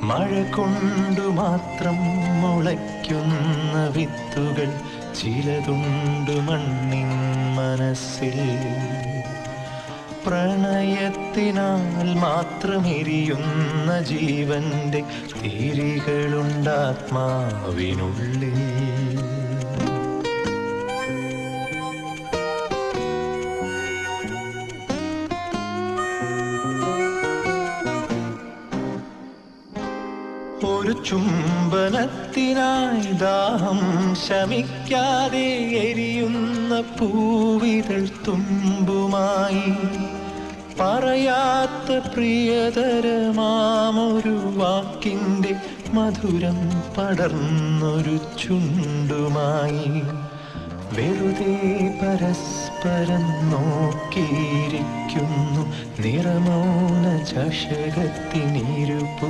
മഴ കൊണ്ടു മാത്രം മുളയ്ക്കുന്ന വിത്തുകൾ ചിലതുണ്ട് മണ്ണിൻ മനസ്സിൽ. പ്രണയത്തിനാൽ മാത്രം എരിയുന്ന ജീവന്റെ തിരികളുണ്ടാത്മാവിനുള്ളിൽ. ഒരു ചുംബനത്തിനായി ദാഹം ശമിക്കാതെ എരിയുന്ന പൂവിതൾ തുമ്പുമായി പറയാത്ത പ്രിയതരമാമൊരു വാക്കിൻ്റെ മധുരം പടർന്നൊരു ചുണ്ടുമായി വെറുതെ പരസ്പരം നോക്കിയിരിക്കുന്നു നിറമൗന ചഷകത്തിനിരുപ്പു